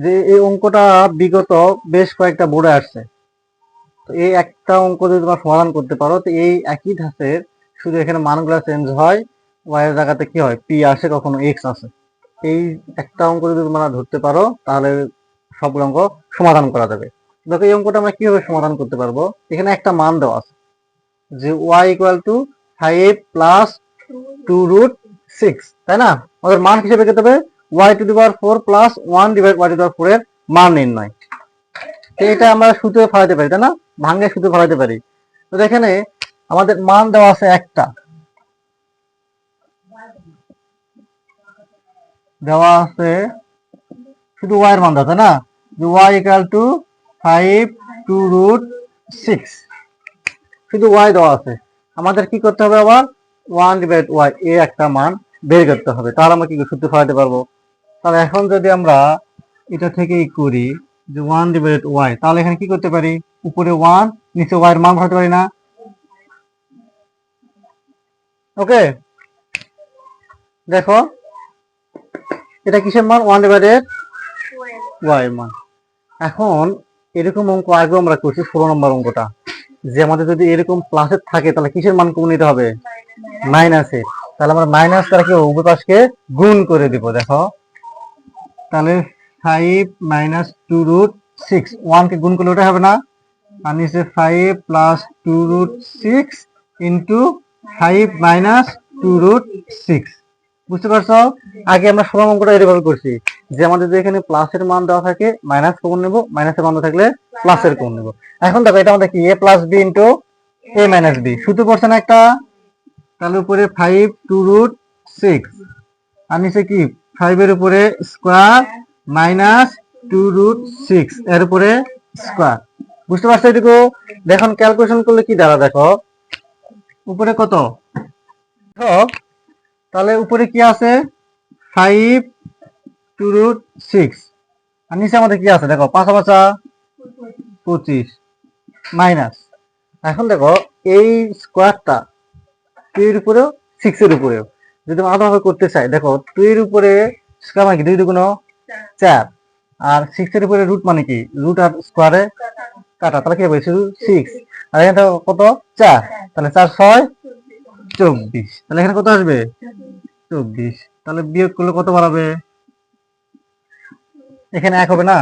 যে এই অঙ্কটা বিগত বেশ কয়েকটা বোর্ডে আসছে। তো এই একটা অঙ্ক যদি তোমরা সমাধান করতে পারো, তো এই একই ধাঁচের শুধু এখানে মানগুলো চেঞ্জ হয়, ওয়াই এর জায়গাতে কি হয়, পি আসে, কখনো এক্স আসে। এই একটা অঙ্ক যদি তোমরা ধরতে পারো, তাহলে সবগুলো অঙ্ক সমাধান করা যাবে। দেখো এই অঙ্কটা আমরা কিভাবে সমাধান করতে পারবো। এখানে একটা মান দেওয়া আছে যে ওয়াই ইকুয়াল টু 5 প্লাস 2√6, তাই না? আমাদের মান হিসেবে পেতে হবে Y to the power 4 plus 1 divide Y to the power 4 এর মান নির্ণয়। তো এটা আমরা সূত্রে ফেলাতে পারি, তাই না? ভাঙে সূত্রে ফেলাতে পারি। তো এখানে আমাদের মান দেওয়া আছে একটা, দেওয়া আছে শুধু ওয়াই এর মান দেওয়া, তাই না? যে ওয়াই ইকুয়াল টু 5 2√6, শুধু ওয়াই দেওয়া আছে। আমাদের কি করতে হবে আবার 1 ডিভাইড ওয়াই এ একটা মান বের করতে হবে, তাহলে আমরা কি সূত্র ফেলাতে পারবো। তাহলে এখন যদি আমরা এটা থেকেই করি যে 1 ডিভাইড ওয়াই, তাহলে এখানে কি করতে পারি, উপরে 1 নিচে ওয়াই এর মান বসাতে পারি না? ওকে, দেখো এটা কিসের মান, 1 ডিভাইডেড ওয়াই এর মান। এখন এরকম অঙ্ক আগে আমরা করছি 16 নম্বর অঙ্কটা, যে আমাদের যদি এরকম প্লাসের থাকে তাহলে কিসের মান কমে নিতে হবে, মাইনাসে। তাহলে আমরা মাইনাস দ্বারা কি উভয় পাশকে গুণ করে দিব। দেখো তাহলে 5 মাইনাস 2√6, 1 কে গুণ করলে ওটা হবে না, আর নিচে 5 প্লাস 2√6 ইন্টু 5 মাইনাস 2√6। বুঝতে পারছো? আগে আমরা সরল অঙ্কটা এভাবে করছি যে আমাদের যদি এখানে প্লাসের মান দেওয়া থাকে মাইনাস কমন নেব, মাইনাসের মান দেওয়া থাকলে প্লাসের কমন নেব। এখন দেখো এটা আমাদের কি এ প্লাস বি ইন্টু এ মাইনাস বি, সূত্র পড়ছে না একটা। তাহলে উপরে 5 2√6 আর নিচে কি 5 এর উপরে স্কোয়ার মাইনাস 2√6 এর উপরে স্কোয়ার। বুঝতে পারছো এটুকু? দেখুন ক্যালকুলেশন করলে কি দাঁড়া, দেখো উপরে কত, তাহলে উপরে কি আছে 5 2√6 আর নিচে আমাদের কি আছে, দেখো 5 5 25 মাইনাস। এখন দেখো এই স্কোয়ারটা 2 এর উপরেও 6 এর উপরেও যদি আমরা আলাদাভাবে করতে চাই, দেখো 2 এর উপরে স্কোয়ার মানে কি 2 2 4, আর 6 এর উপরে রুট মানে কি রুট আর স্কোয়ারে কাটা, তাহলে কি হবে শুধু 6, আর এখানে কত 4, তাহলে 4 6 24, তাহলে এখানে কত আসবে 24। তাহলে বিয়োগ করলে কত বাড়াবে, এখানে 1 হবে না,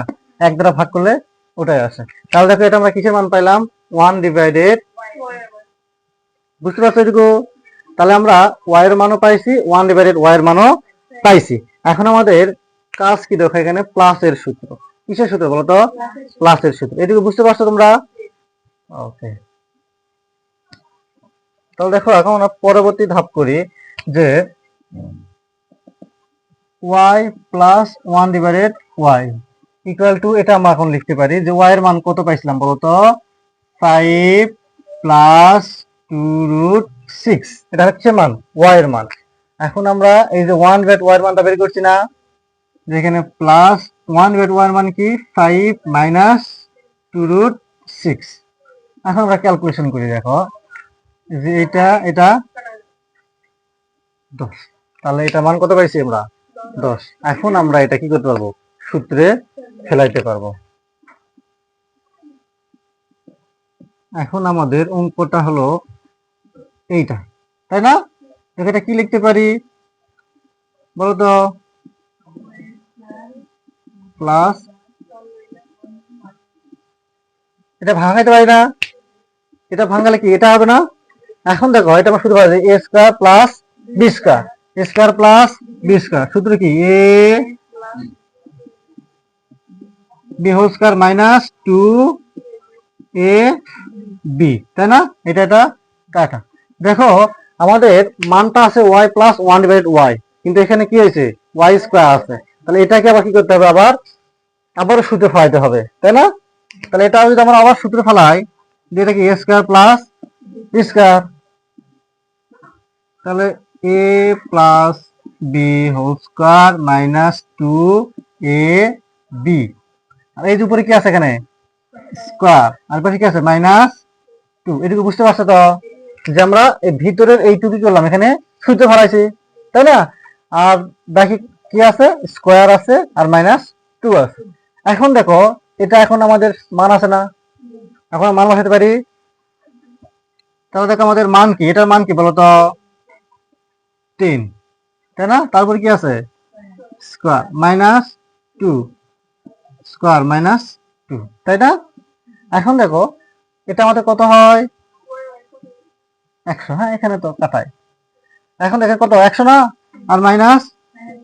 1 দ্বারা ভাগ করলে ওটাই আসে। তাহলে দেখো এটা আমরা কিসের মান পাইলাম, 1 ডিভাইডেড, বুঝতে পারছো এটুকু? তাহলে আমরা ওয়াই এর মানও পাইছি, 1 ডিভাইডেড ওয়াই এর মানও পাইছি। এখন আমাদের কাজ কি, দেখো এখানে প্লাসের সূত্র, কিসের সূত্র বলো তো, প্লাসের সূত্র। এটুকু বুঝতে পারছো তোমরা? ওকে, তাহলে দেখো এখন আমরা পরবর্তী ধাপ করি যে Y plus 1 divided Y equal to, এটা আমরা এখন লিখতে পারি যে ওয়াই এর মান কত পাইছিলাম বলতো, 5 প্লাস 2√6, এটা হচ্ছে মান ওয়াই এর মান। এখন আমরা এই যে 1 ডিভাইড ওয়াই এর মানটা বের করছি না, যেখানে প্লাস 1 ডিভাইড ওয়াই এর মান কি 5 মাইনাস 2√6। এখন আমরা ক্যালকুলেশন করি, দেখো যে এটা 10, তাহলে এটা মান কত পাইছি আমরা 10। এখন আমরা এটা কি করতে পারবো, সূত্রে ফেলাইতে পারবো। এখন আমাদের অঙ্কটা হলো এইটা, তাই না? এটা কি লিখতে পারি বলতো, প্লাস, এটা ভাঙাইতে পারি না, এটা ভাঙালে কি এটা হবে না। এখন দেখো এটা আমরা শুধু পারি এ স্কোয়ার প্লাস বি স্কোয়ার, এ স্কোয়ার প্লাস বি স্কোয়ার, সূত্র কি A B whole square minus 2 A B, তাই না? এটা কাটা। দেখো আমাদের মানটা আছে ওয়াই প্লাস 1 ডিভাইডেড ওয়াই, কিন্তু এখানে কি হয়েছে ওয়াই স্কোয়ার আছে, তাহলে এটাকে আবার কি করতে হবে, আবার সূত্রে ফেলাইতে হবে, তাই না? তাহলে এটা যদি আমরা আবার সূত্রে ফেলাই, যে এটা কি A square plus B square, তাহলে A plus B whole square minus 2 A B, আর এই যে উপরে কি আছে এখানে স্কোয়ার, আর পাশে কি আছে মাইনাস 2। এটুকু বুঝতে পারছো তো, যে আমরা এই ভিতরের এইটুকু করলাম, এখানে সূত্র ফেলাইছি, তাই না? আর বাকি কি আছে, স্কোয়ার আছে আর মাইনাস 2 আছে। এখন দেখো এটা এখন আমাদের মান আছে না, এখন মান বসাতে পারি। তাহলে দেখো আমাদের মান কি, এটার মান কি বলতো 3, তাই না? তারপর কি আছে স্কোয়ার মাইনাস 2 স্কোয়ার মাইনাস 2, তাই না? এখন দেখো এটা আমাদের কত হয় 100। হ্যাঁ এখানে তো কাটায়। এখন দেখো কত 100 না, আর মাইনাস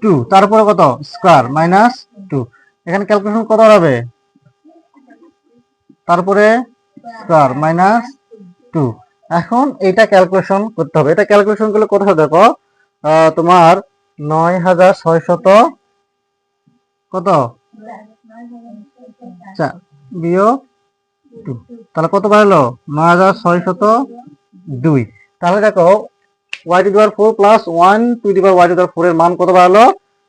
2 তারপরে কত স্কোয়ার মাইনাস 2, এখানে ক্যালকুলেশন কত হবে, তারপরে স্কোয়ার মাইনাস 2। এখন এটা ক্যালকুলেশন করতে হবে, এটা ক্যালকুলেশন করলে কত হবে দেখো, তোমার 9600 কত বিয়োগ 2, তাহলে কত বাড়লো 9602। তাহলে দেখো y to the power 4 plus 1 to the power y to the power 4 এর মান কত বাড়লো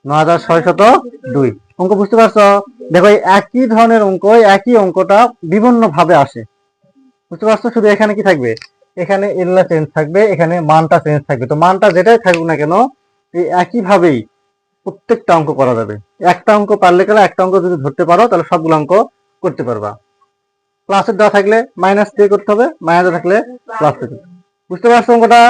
9602। অঙ্ক বুঝতে পারছো? দেখো এই একই ধরনের অঙ্ক, একই অঙ্কটা বিভিন্ন ভাবে আসে, বুঝতে পারছো? শুধু এখানে কি থাকবে, এখানে এলটা চেঞ্জ থাকবে, এখানে মানটা চেঞ্জ থাকবে। তো মানটা যেটাই থাকুক না কেন এই একই ভাবেই প্রত্যেকটা অঙ্ক করা যাবে। একটা অঙ্ক পারলে গেলে, একটা অঙ্ক যদি ধরতে পারো তাহলে সবগুলো অঙ্ক করতে পারবা। প্লাসের দেওয়া থাকলে মাইনাস দিয়ে করতে হবে, মাইনাস থাকলে প্লাস দিয়ে। বুঝতে পারছো অঙ্কটা?